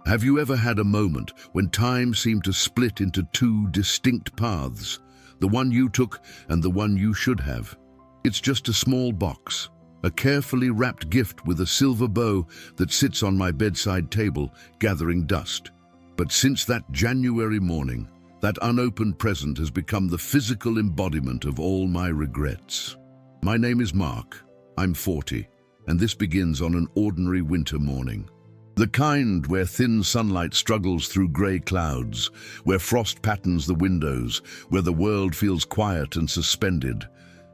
Have you ever had a moment when time seemed to split into two distinct paths, the one you took and the one you should have? It's just a small box, a carefully wrapped gift with a silver bow that sits on my bedside table, gathering dust. But since that January morning, that unopened present has become the physical embodiment of all my regrets. My name is Mark. I'm 40, and this begins on an ordinary winter morning. The kind where thin sunlight struggles through grey clouds, where frost patterns the windows, where the world feels quiet and suspended.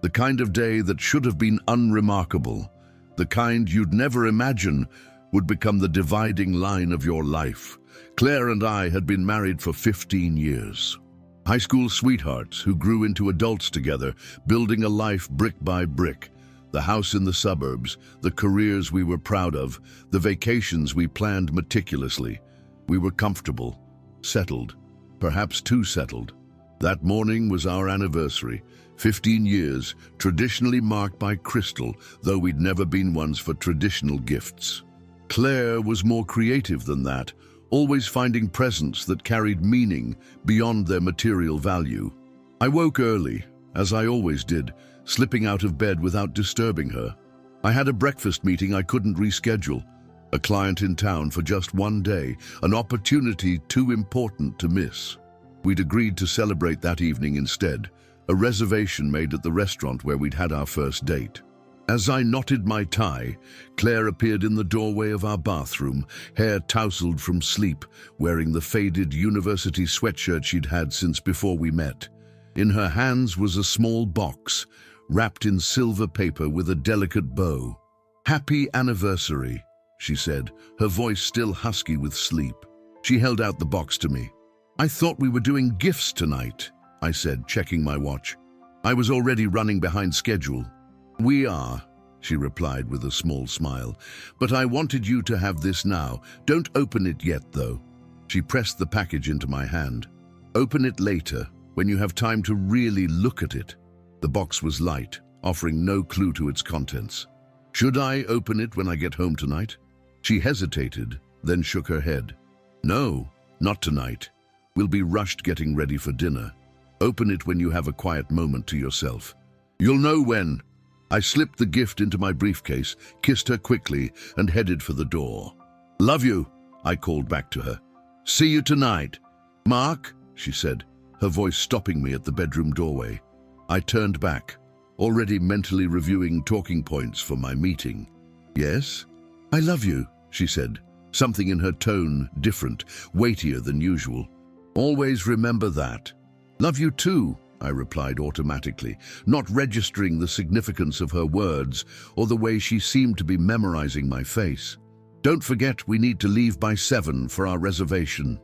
The kind of day that should have been unremarkable. The kind you'd never imagine would become the dividing line of your life. Claire and I had been married for 15 years. High school sweethearts who grew into adults together, building a life brick by brick. The house in the suburbs, the careers we were proud of, the vacations we planned meticulously. We were comfortable, settled, perhaps too settled. That morning was our anniversary, 15 years, traditionally marked by crystal, though we'd never been ones for traditional gifts. Claire was more creative than that, always finding presents that carried meaning beyond their material value. I woke early, as I always did, slipping out of bed without disturbing her. I had a breakfast meeting I couldn't reschedule, a client in town for just one day, an opportunity too important to miss. We'd agreed to celebrate that evening instead, a reservation made at the restaurant where we'd had our first date. As I knotted my tie, Claire appeared in the doorway of our bathroom, hair tousled from sleep, wearing the faded university sweatshirt she'd had since before we met. In her hands was a small box, wrapped in silver paper with a delicate bow. "Happy anniversary," she said, her voice still husky with sleep. She held out the box to me. "I thought we were doing gifts tonight," I said, checking my watch. I was already running behind schedule. "We are," she replied with a small smile, "but I wanted you to have this now. Don't open it yet, though." She pressed the package into my hand. "Open it later, when you have time to really look at it." The box was light, offering no clue to its contents. "Should I open it when I get home tonight?" She hesitated, then shook her head. "No, not tonight. We'll be rushed getting ready for dinner. Open it when you have a quiet moment to yourself." "You'll know when." I slipped the gift into my briefcase, kissed her quickly, and headed for the door. "Love you," I called back to her. "See you tonight." "Mark," she said, her voice stopping me at the bedroom doorway. I turned back, already mentally reviewing talking points for my meeting. "Yes?" "I love you," she said, something in her tone different, weightier than usual. "Always remember that." "Love you too," I replied automatically, not registering the significance of her words or the way she seemed to be memorizing my face. "Don't forget we need to leave by 7 for our reservation."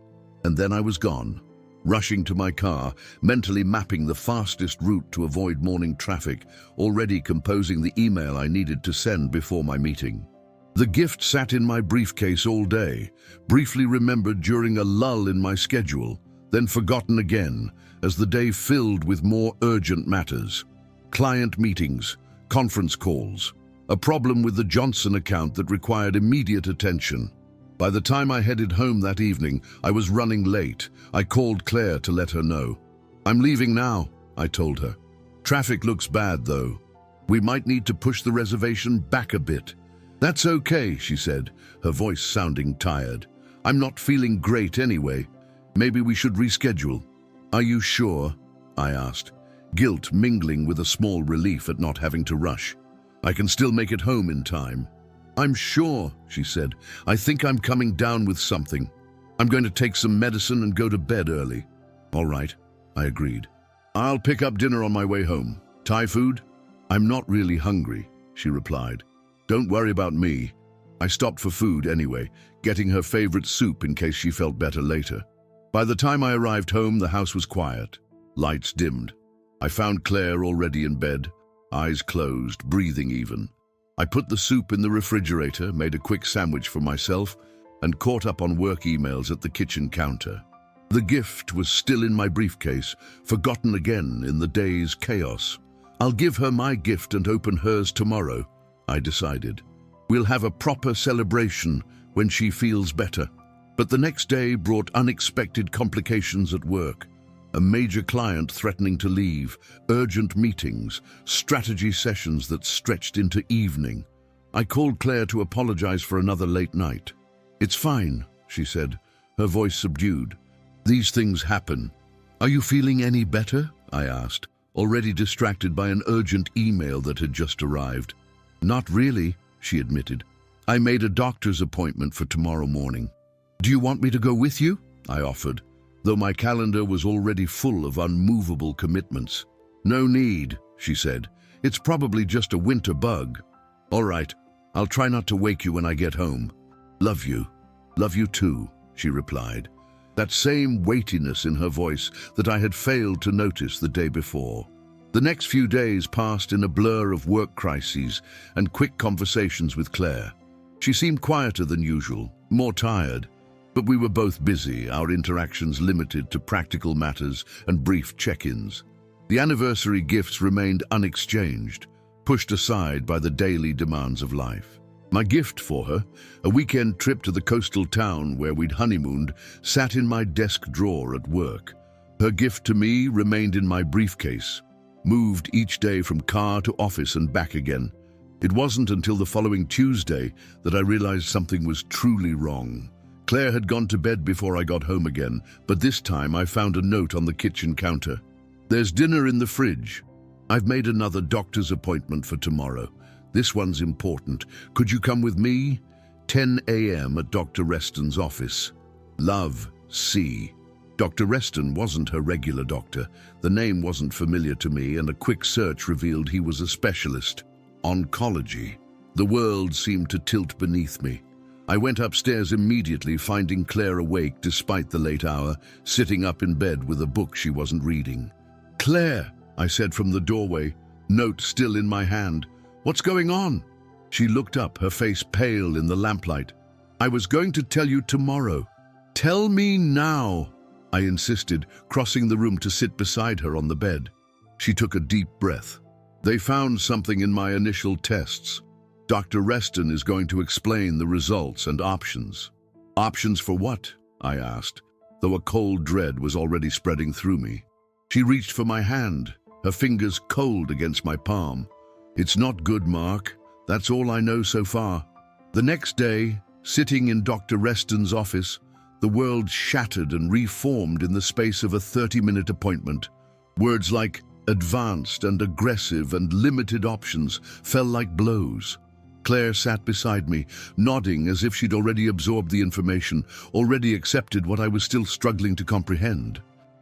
And then I was gone, rushing to my car, mentally mapping the fastest route to avoid morning traffic, already composing the email I needed to send before my meeting. The gift sat in my briefcase all day, briefly remembered during a lull in my schedule, then forgotten again as the day filled with more urgent matters. Client meetings, conference calls, a problem with the Johnson account that required immediate attention. By the time I headed home that evening, I was running late. I called Claire to let her know. "I'm leaving now," I told her. "Traffic looks bad, though. We might need to push the reservation back a bit." "That's okay," she said, her voice sounding tired. "I'm not feeling great anyway. Maybe we should reschedule." "Are you sure?" I asked, guilt mingling with a small relief at not having to rush. "I can still make it home in time." "I'm sure," she said. "I think I'm coming down with something. I'm going to take some medicine and go to bed early." "All right," I agreed. "I'll pick up dinner on my way home. Thai food?" "I'm not really hungry," she replied. "Don't worry about me." I stopped for food anyway, getting her favorite soup in case she felt better later. By the time I arrived home, the house was quiet. Lights dimmed. I found Claire already in bed, eyes closed, breathing even. I put the soup in the refrigerator, made a quick sandwich for myself, and caught up on work emails at the kitchen counter. The gift was still in my briefcase, forgotten again in the day's chaos. "I'll give her my gift and open hers tomorrow," I decided. "We'll have a proper celebration when she feels better." But the next day brought unexpected complications at work. A major client threatening to leave, urgent meetings, strategy sessions that stretched into evening. I called Claire to apologize for another late night. "It's fine," she said, her voice subdued. "These things happen." "Are you feeling any better?" I asked, already distracted by an urgent email that had just arrived. "Not really," she admitted. "I made a doctor's appointment for tomorrow morning." "Do you want me to go with you?" I offered, though my calendar was already full of unmovable commitments. "No need," she said. "It's probably just a winter bug." "All right, I'll try not to wake you when I get home." "Love you. Love you too," she replied, that same weightiness in her voice that I had failed to notice the day before. The next few days passed in a blur of work crises and quick conversations with Claire. She seemed quieter than usual, more tired, but we were both busy, our interactions limited to practical matters and brief check-ins. The anniversary gifts remained unexchanged, pushed aside by the daily demands of life. My gift for her, a weekend trip to the coastal town where we'd honeymooned, sat in my desk drawer at work. Her gift to me remained in my briefcase, moved each day from car to office and back again. It wasn't until the following Tuesday that I realized something was truly wrong. Claire had gone to bed before I got home again, but this time I found a note on the kitchen counter. "There's dinner in the fridge. I've made another doctor's appointment for tomorrow. This one's important. Could you come with me? 10 a.m. at Dr. Reston's office. Love, C." Dr. Reston wasn't her regular doctor. The name wasn't familiar to me, and a quick search revealed he was a specialist. Oncology. The world seemed to tilt beneath me. I went upstairs immediately, finding Claire awake despite the late hour, sitting up in bed with a book she wasn't reading. "Claire," I said from the doorway, note still in my hand. "What's going on?" She looked up, her face pale in the lamplight. "I was going to tell you tomorrow." "Tell me now," I insisted, crossing the room to sit beside her on the bed. She took a deep breath. "They found something in my initial tests. Dr. Reston is going to explain the results and options." "Options for what?" I asked, though a cold dread was already spreading through me. She reached for my hand, her fingers cold against my palm. "It's not good, Mark. That's all I know so far." The next day, sitting in Dr. Reston's office, the world shattered and reformed in the space of a 30-minute appointment. Words like advanced and aggressive and limited options fell like blows. Claire sat beside me, nodding as if she'd already absorbed the information, already accepted what I was still struggling to comprehend.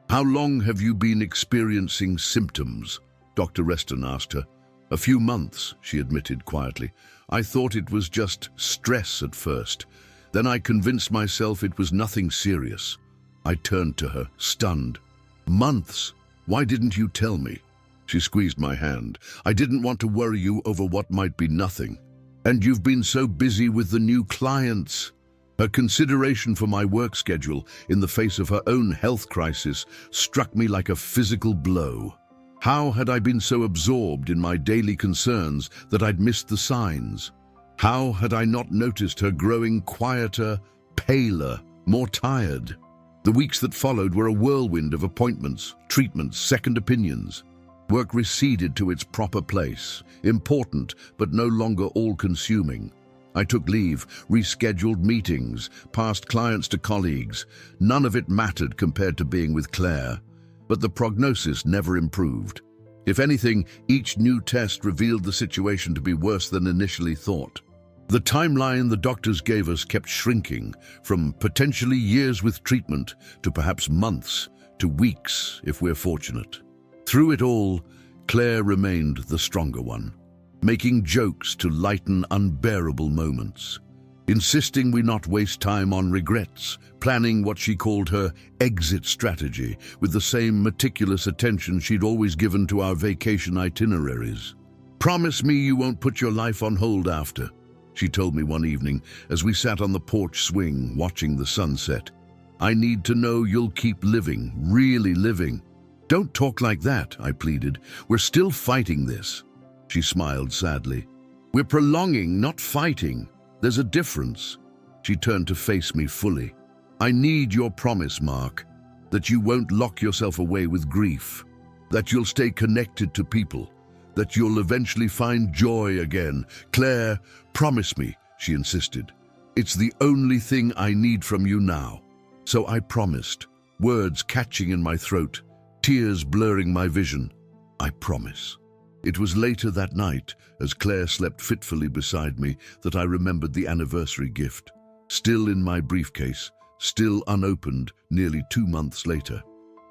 "How long have you been experiencing symptoms?" Dr. Reston asked her. "A few months," she admitted quietly. "I thought it was just stress at first. Then I convinced myself it was nothing serious." I turned to her, stunned. "Months? Why didn't you tell me?" She squeezed my hand. "I didn't want to worry you over what might be nothing. And you've been so busy with the new clients." Her consideration for my work schedule in the face of her own health crisis struck me like a physical blow. How had I been so absorbed in my daily concerns that I'd missed the signs? How had I not noticed her growing quieter, paler, more tired? The weeks that followed were a whirlwind of appointments, treatments, second opinions. Work receded to its proper place, important but no longer all-consuming. I took leave, rescheduled meetings, passed clients to colleagues. None of it mattered compared to being with Claire. But the prognosis never improved. If anything, each new test revealed the situation to be worse than initially thought. The timeline the doctors gave us kept shrinking, from potentially years with treatment to perhaps months, to weeks if we're fortunate. Through it all, Claire remained the stronger one, making jokes to lighten unbearable moments, insisting we not waste time on regrets, planning what she called her exit strategy with the same meticulous attention she'd always given to our vacation itineraries. "Promise me you won't put your life on hold after," she told me one evening as we sat on the porch swing watching the sunset. "I need to know you'll keep living, really living." "Don't talk like that," I pleaded. "We're still fighting this." She smiled sadly. "We're prolonging, not fighting. There's a difference." She turned to face me fully. I need your promise, Mark, that you won't lock yourself away with grief, that you'll stay connected to people, that you'll eventually find joy again. Claire, promise me, she insisted. It's the only thing I need from you now. So I promised, words catching in my throat, tears blurring my vision. I promise. It was later that night, as Claire slept fitfully beside me, that I remembered the anniversary gift, still in my briefcase, still unopened nearly 2 months later.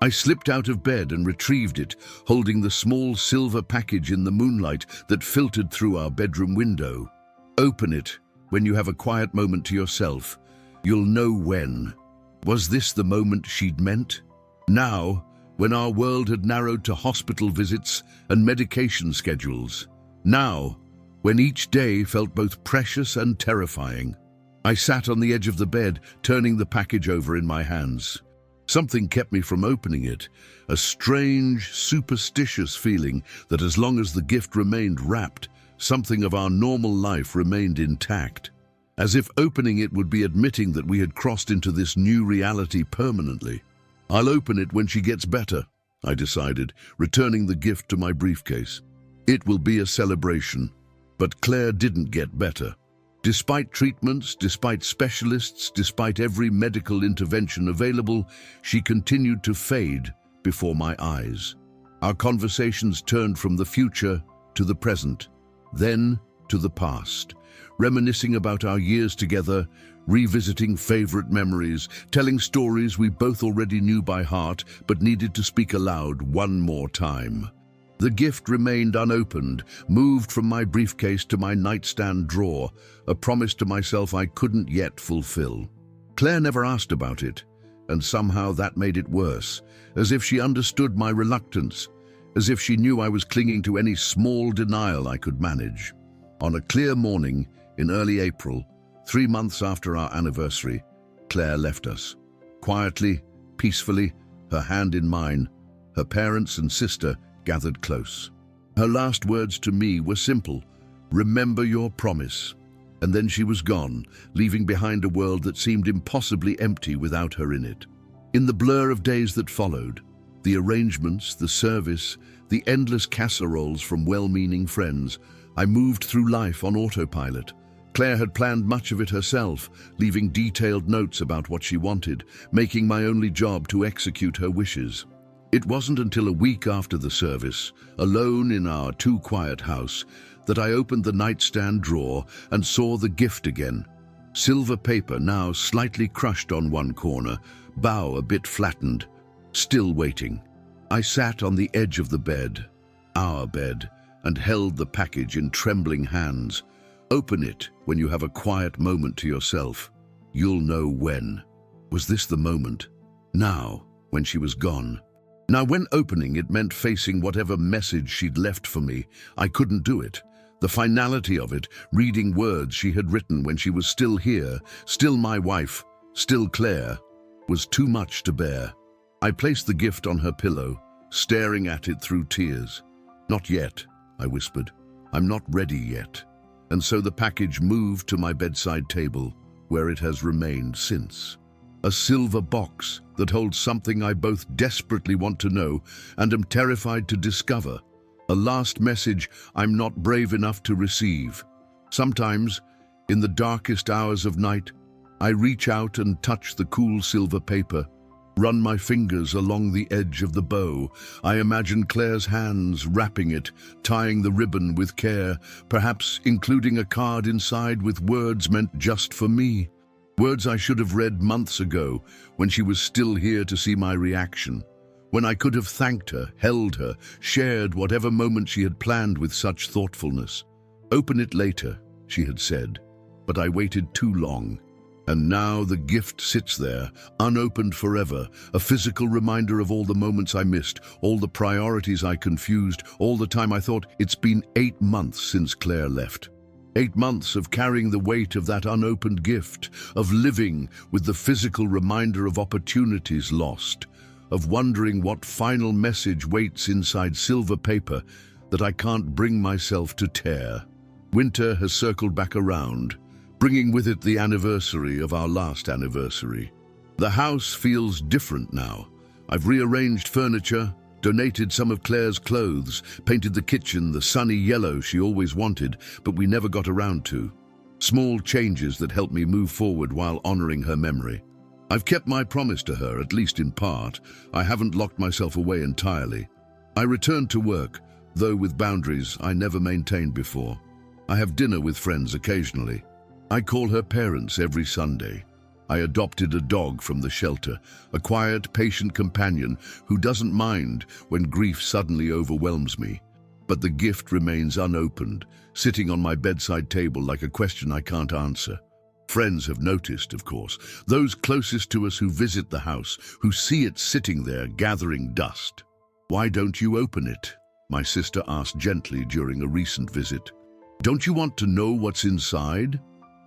I slipped out of bed and retrieved it, holding the small silver package in the moonlight that filtered through our bedroom window. Open it when you have a quiet moment to yourself. You'll know when. Was this the moment she'd meant? Now, when our world had narrowed to hospital visits and medication schedules. Now, when each day felt both precious and terrifying. I sat on the edge of the bed, turning the package over in my hands. Something kept me from opening it, a strange, superstitious feeling that as long as the gift remained wrapped, something of our normal life remained intact. As if opening it would be admitting that we had crossed into this new reality permanently. I'll open it when she gets better, I decided, returning the gift to my briefcase. It will be a celebration. But Claire didn't get better. Despite treatments, despite specialists, despite every medical intervention available, she continued to fade before my eyes. Our conversations turned from the future to the present, then to the past, reminiscing about our years together, revisiting favorite memories, telling stories we both already knew by heart but needed to speak aloud one more time. The gift remained unopened, moved from my briefcase to my nightstand drawer, a promise to myself I couldn't yet fulfill. Claire never asked about it, and somehow that made it worse, as if she understood my reluctance, as if she knew I was clinging to any small denial I could manage. On a clear morning in early April, 3 months after our anniversary, Claire left us. Quietly, peacefully, her hand in mine, her parents and sister gathered close. Her last words to me were simple, "Remember your promise." And then she was gone, leaving behind a world that seemed impossibly empty without her in it. In the blur of days that followed, the arrangements, the service, the endless casseroles from well-meaning friends, I moved through life on autopilot. Claire had planned much of it herself, leaving detailed notes about what she wanted, making my only job to execute her wishes. It wasn't until a week after the service, alone in our too-quiet house, that I opened the nightstand drawer and saw the gift again. Silver paper now slightly crushed on one corner, bow a bit flattened, still waiting. I sat on the edge of the bed, our bed, and held the package in trembling hands. Open it when you have a quiet moment to yourself. You'll know when. Was this the moment? Now, when she was gone. Now, when opening it meant facing whatever message she'd left for me, I couldn't do it. The finality of it, reading words she had written when she was still here, still my wife, still Claire, was too much to bear. I placed the gift on her pillow, staring at it through tears. "Not yet," I whispered. "I'm not ready yet." And so the package moved to my bedside table, where it has remained since. A silver box that holds something I both desperately want to know and am terrified to discover. A last message I'm not brave enough to receive. Sometimes, in the darkest hours of night, I reach out and touch the cool silver paper, run my fingers along the edge of the bow. I imagine Claire's hands wrapping it, tying the ribbon with care, perhaps including a card inside with words meant just for me. Words I should have read months ago, when she was still here to see my reaction. When I could have thanked her, held her, shared whatever moment she had planned with such thoughtfulness. "Open it later," she had said, but I waited too long. And now the gift sits there, unopened forever, a physical reminder of all the moments I missed, all the priorities I confused, all the time I thought it's been 8 months since Claire left. 8 months of carrying the weight of that unopened gift, of living with the physical reminder of opportunities lost, of wondering what final message waits inside silver paper that I can't bring myself to tear. Winter has circled back around, bringing with it the anniversary of our last anniversary. The house feels different now. I've rearranged furniture, donated some of Claire's clothes, painted the kitchen the sunny yellow she always wanted, but we never got around to. Small changes that help me move forward while honoring her memory. I've kept my promise to her, at least in part. I haven't locked myself away entirely. I returned to work, though with boundaries I never maintained before. I have dinner with friends occasionally. I call her parents every Sunday. I adopted a dog from the shelter, a quiet, patient companion who doesn't mind when grief suddenly overwhelms me. But the gift remains unopened, sitting on my bedside table like a question I can't answer. Friends have noticed, of course, those closest to us who visit the house, who see it sitting there gathering dust. "Why don't you open it?" my sister asked gently during a recent visit. "Don't you want to know what's inside?"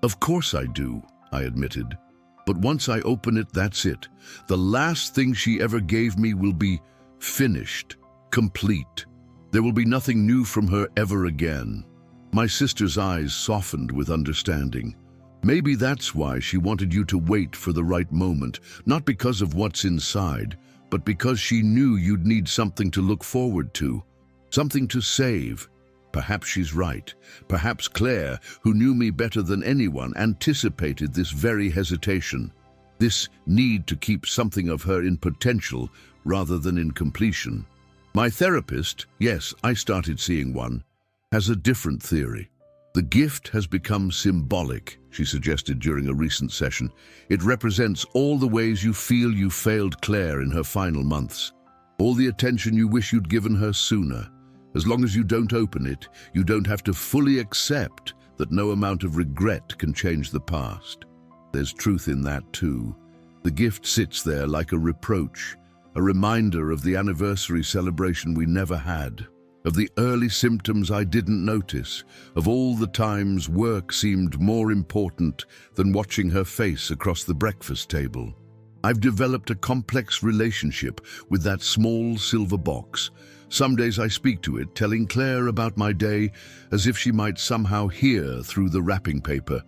"Of course I do," I admitted. "But once I open it, that's it. The last thing she ever gave me will be finished, complete. There will be nothing new from her ever again." My sister's eyes softened with understanding. "Maybe that's why she wanted you to wait for the right moment, not because of what's inside, but because she knew you'd need something to look forward to, something to save." Perhaps she's right. Perhaps Claire, who knew me better than anyone, anticipated this very hesitation, this need to keep something of her in potential rather than in completion. My therapist, yes, I started seeing one, has a different theory. "The gift has become symbolic," she suggested during a recent session. "It represents all the ways you feel you failed Claire in her final months, all the attention you wish you'd given her sooner. As long as you don't open it, you don't have to fully accept that no amount of regret can change the past." There's truth in that too. The gift sits there like a reproach, a reminder of the anniversary celebration we never had, of the early symptoms I didn't notice, of all the times work seemed more important than watching her face across the breakfast table. I've developed a complex relationship with that small silver box. Some days I speak to it, telling Claire about my day as if she might somehow hear through the wrapping paper.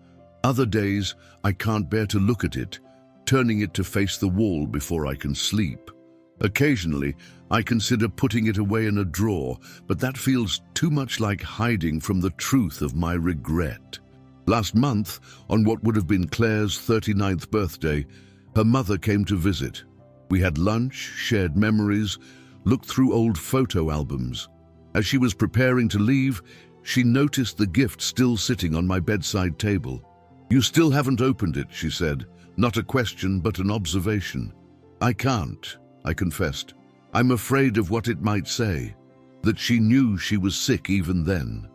Other days I can't bear to look at it, turning it to face the wall before I can sleep. Occasionally, I consider putting it away in a drawer, but that feels too much like hiding from the truth of my regret. Last month, on what would have been Claire's 39th birthday, her mother came to visit. We had lunch, shared memories, looked through old photo albums. As she was preparing to leave, she noticed the gift still sitting on my bedside table. "You still haven't opened it," she said. Not a question, but an observation. "I can't," I confessed. "I'm afraid of what it might say. That she knew she was sick even then.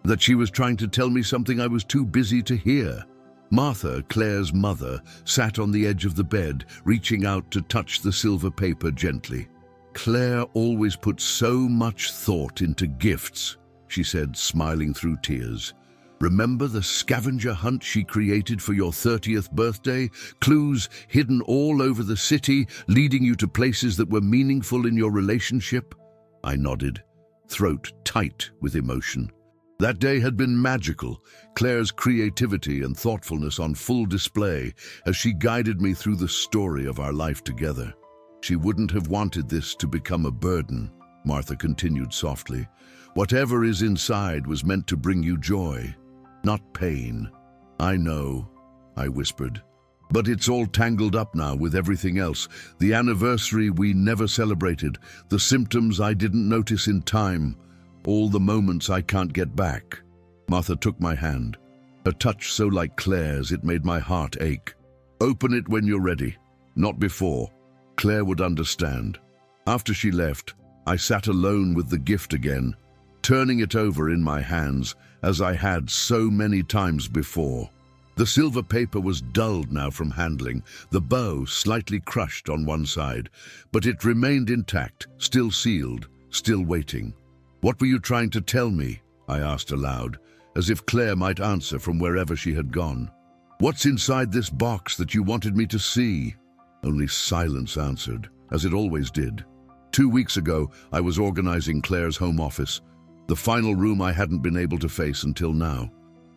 That she was trying to tell me something I was too busy to hear." Martha, Claire's mother, sat on the edge of the bed, reaching out to touch the silver paper gently. "Claire always put so much thought into gifts," she said, smiling through tears. "Remember the scavenger hunt she created for your 30th birthday? Clues hidden all over the city, leading you to places that were meaningful in your relationship?" I nodded, throat tight with emotion. That day had been magical, Claire's creativity and thoughtfulness on full display as she guided me through the story of our life together. "She wouldn't have wanted this to become a burden," Martha continued softly. "Whatever is inside was meant to bring you joy, not pain." "I know," I whispered. "But it's all tangled up now with everything else. The anniversary we never celebrated, the symptoms I didn't notice in time, all the moments I can't get back." Martha took my hand, her touch so like Claire's it made my heart ache. "Open it when you're ready, not before. Claire would understand." After she left, I sat alone with the gift again, turning it over in my hands as I had so many times before. The silver paper was dulled now from handling, the bow slightly crushed on one side, but it remained intact, still sealed, still waiting. "What were you trying to tell me?" I asked aloud, as if Claire might answer from wherever she had gone. "What's inside this box that you wanted me to see?" Only silence answered, as it always did. 2 weeks ago, I was organizing Claire's home office, the final room I hadn't been able to face until now.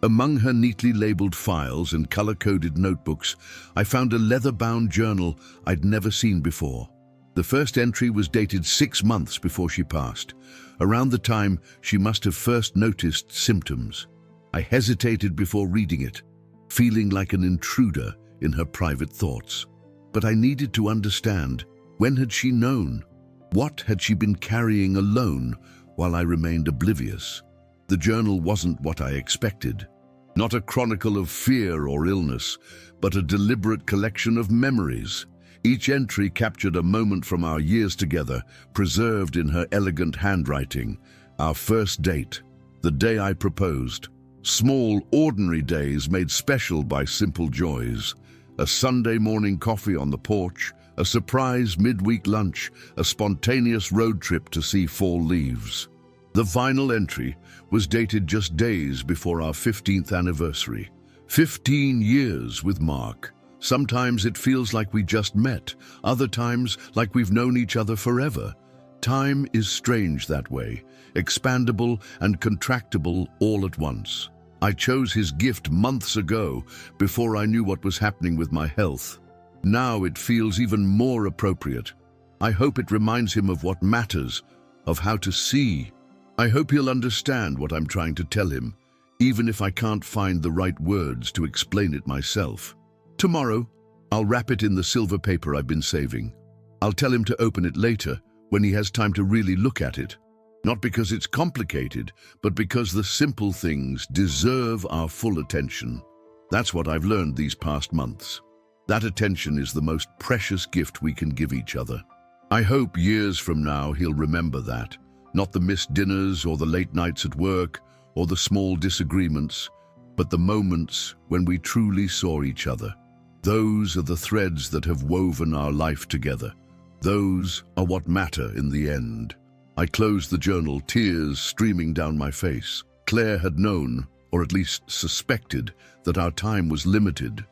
Among her neatly labeled files and color-coded notebooks, I found a leather-bound journal I'd never seen before. The first entry was dated 6 months before she passed, around the time she must have first noticed symptoms. I hesitated before reading it, feeling like an intruder in her private thoughts. But I needed to understand, when had she known? What had she been carrying alone while I remained oblivious? The journal wasn't what I expected. Not a chronicle of fear or illness, but a deliberate collection of memories. Each entry captured a moment from our years together, preserved in her elegant handwriting. Our first date, the day I proposed. Small, ordinary days made special by simple joys. A Sunday morning coffee on the porch, a surprise midweek lunch, a spontaneous road trip to see fall leaves. The final entry was dated just days before our 15th anniversary. 15 years with Mark. Sometimes it feels like we just met, other times like we've known each other forever. Time is strange that way, expandable and contractible all at once. I chose his gift months ago, before I knew what was happening with my health. Now it feels even more appropriate. I hope it reminds him of what matters, of how to see. I hope he'll understand what I'm trying to tell him, even if I can't find the right words to explain it myself. Tomorrow, I'll wrap it in the silver paper I've been saving. I'll tell him to open it later, when he has time to really look at it. Not because it's complicated, but because the simple things deserve our full attention. That's what I've learned these past months. That attention is the most precious gift we can give each other. I hope years from now he'll remember that. Not the missed dinners or the late nights at work or the small disagreements, but the moments when we truly saw each other. Those are the threads that have woven our life together. Those are what matter in the end. I closed the journal, tears streaming down my face. Claire had known, or at least suspected, that our time was limited.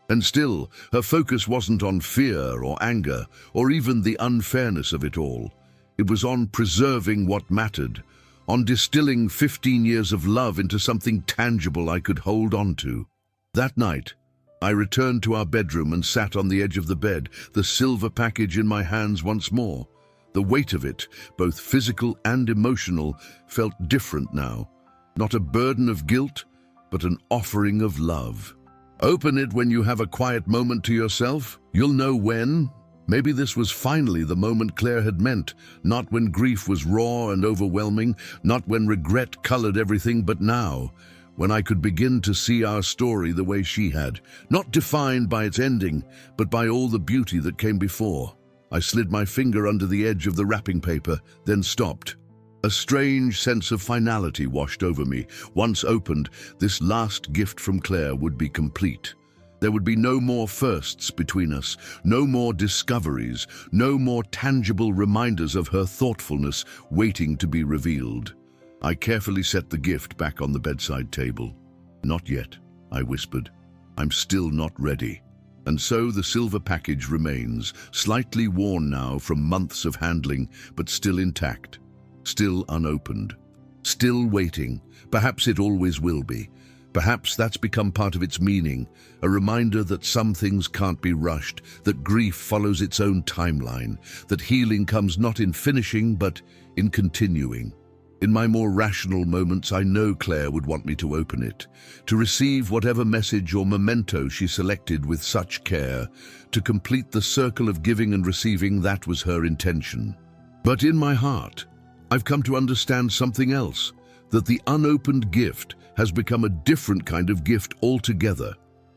And still, her focus wasn't on fear or anger, or even the unfairness of it all. It was on preserving what mattered, on distilling 15 years of love into something tangible I could hold on to. That night, I returned to our bedroom and sat on the edge of the bed, the silver package in my hands once more. The weight of it, both physical and emotional, felt different now. Not a burden of guilt, but an offering of love. Open it when you have a quiet moment to yourself. You'll know when. Maybe this was finally the moment Claire had meant, not when grief was raw and overwhelming, not when regret colored everything, but now, when I could begin to see our story the way she had, not defined by its ending, but by all the beauty that came before. I slid my finger under the edge of the wrapping paper, then stopped. A strange sense of finality washed over me. Once opened, this last gift from Claire would be complete. There would be no more firsts between us, no more discoveries, no more tangible reminders of her thoughtfulness waiting to be revealed. I carefully set the gift back on the bedside table. "Not yet," I whispered. "I'm still not ready." And so the silver package remains, slightly worn now from months of handling, but still intact, still unopened, still waiting. Perhaps it always will be. Perhaps that's become part of its meaning, a reminder that some things can't be rushed, that grief follows its own timeline, that healing comes not in finishing, but in continuing. In my more rational moments, I know Claire would want me to open it, to receive whatever message or memento she selected with such care, to complete the circle of giving and receiving. That was her intention. But in my heart, I've come to understand something else, that the unopened gift has become a different kind of gift altogether.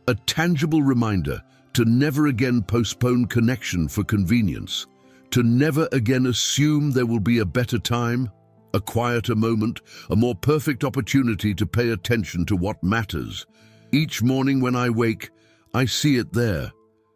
A tangible reminder to never again postpone connection for convenience, to never again assume there will be a better time, a quieter moment, a more perfect opportunity to pay attention to what matters. Each morning when I wake, I see it there,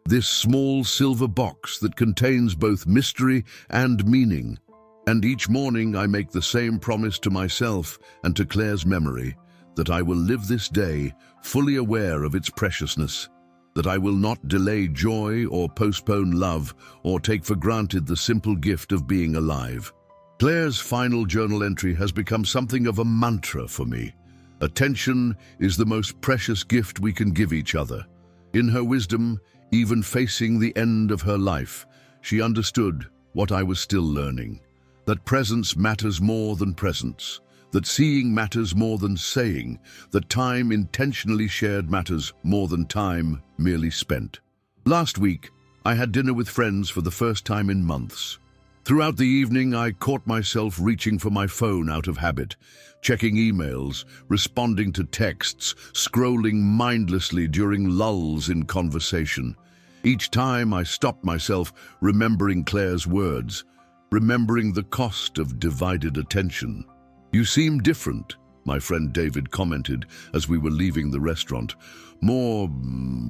this small silver box that contains both mystery and meaning. And each morning I make the same promise to myself and to Claire's memory, that I will live this day fully aware of its preciousness, that I will not delay joy or postpone love or take for granted the simple gift of being alive. Claire's final journal entry has become something of a mantra for me, Attention is the most precious gift we can give each other. In her wisdom, even facing the end of her life, she understood what I was still learning. That presence matters more than presence. That seeing matters more than saying. That time intentionally shared matters more than time merely spent. Last week, I had dinner with friends for the first time in months. Throughout the evening, I caught myself reaching for my phone out of habit, checking emails, responding to texts, scrolling mindlessly during lulls in conversation. Each time I stopped myself remembering Claire's words, remembering the cost of divided attention. "You seem different," my friend David commented as we were leaving the restaurant. "More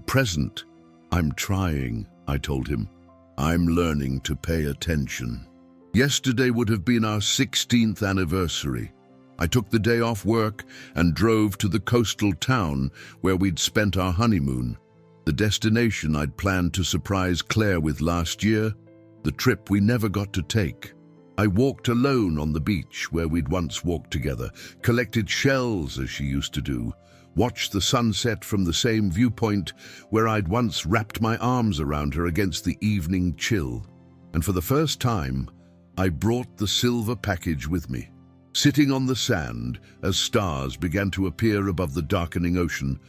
present." "I'm trying," I told him. "I'm learning to pay attention." Yesterday would have been our 16th anniversary. I took the day off work and drove to the coastal town where we'd spent our honeymoon. The destination I'd planned to surprise Claire with last year, the trip we never got to take. I walked alone on the beach where we'd once walked together, collected shells as she used to do, watched the sunset from the same viewpoint where I'd once wrapped my arms around her against the evening chill. And for the first time, I brought the silver package with me. Sitting on the sand, as stars began to appear above the darkening ocean,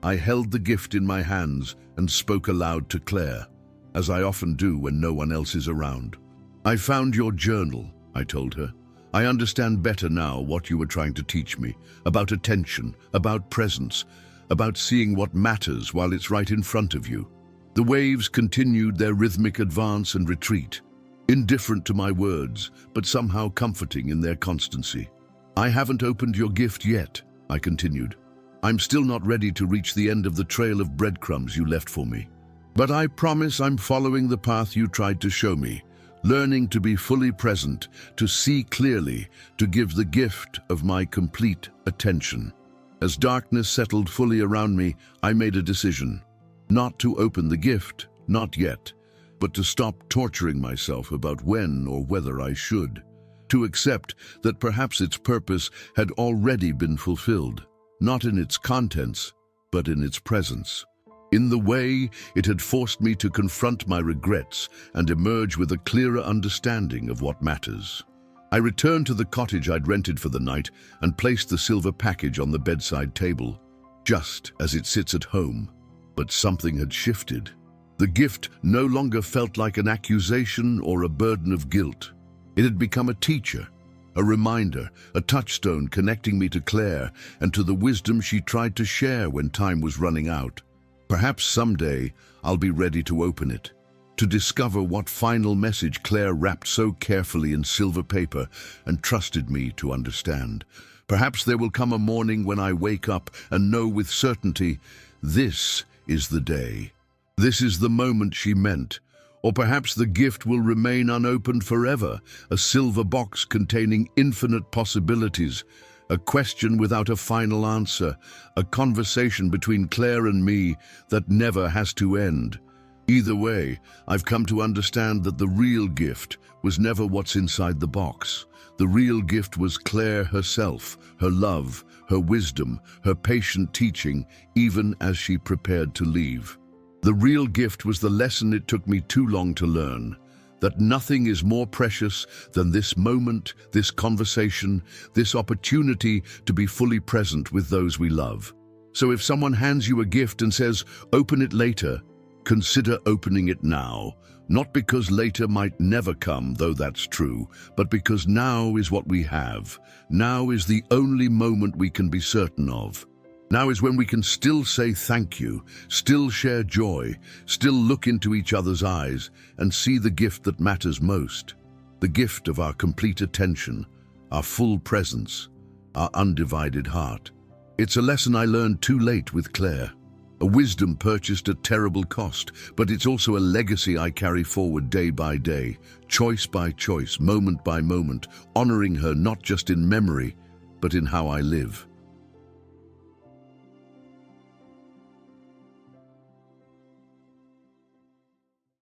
I held the gift in my hands and spoke aloud to Claire, as I often do when no one else is around. "I found your journal," I told her. "I understand better now what you were trying to teach me, about attention, about presence, about seeing what matters while it's right in front of you." The waves continued their rhythmic advance and retreat, indifferent to my words, but somehow comforting in their constancy. "I haven't opened your gift yet," I continued. "I'm still not ready to reach the end of the trail of breadcrumbs you left for me. But I promise I'm following the path you tried to show me, learning to be fully present, to see clearly, to give the gift of my complete attention." As darkness settled fully around me, I made a decision. Not to open the gift, not yet, but to stop torturing myself about when or whether I should. To accept that perhaps its purpose had already been fulfilled, not in its contents, but in its presence. In the way, it had forced me to confront my regrets and emerge with a clearer understanding of what matters. I returned to the cottage I'd rented for the night and placed the silver package on the bedside table, just as it sits at home. But something had shifted. The gift no longer felt like an accusation or a burden of guilt. It had become a teacher, a reminder, a touchstone connecting me to Claire and to the wisdom she tried to share when time was running out. Perhaps someday I'll be ready to open it, to discover what final message Claire wrapped so carefully in silver paper and trusted me to understand. Perhaps there will come a morning when I wake up and know with certainty, this is the day. This is the moment she meant. Or perhaps the gift will remain unopened forever, a silver box containing infinite possibilities, a question without a final answer, a conversation between Claire and me that never has to end. Either way, I've come to understand that the real gift was never what's inside the box. The real gift was Claire herself, her love, her wisdom, her patient teaching, even as she prepared to leave. The real gift was the lesson it took me too long to learn, that nothing is more precious than this moment, this conversation, this opportunity to be fully present with those we love. So if someone hands you a gift and says, "Open it later," consider opening it now, not because later might never come, though that's true, but because now is what we have. Now is the only moment we can be certain of. Now is when we can still say thank you, still share joy, still look into each other's eyes and see the gift that matters most, the gift of our complete attention, our full presence, our undivided heart. It's a lesson I learned too late with Claire, a wisdom purchased at terrible cost, but it's also a legacy I carry forward day by day, choice by choice, moment by moment, honoring her not just in memory, but in how I live.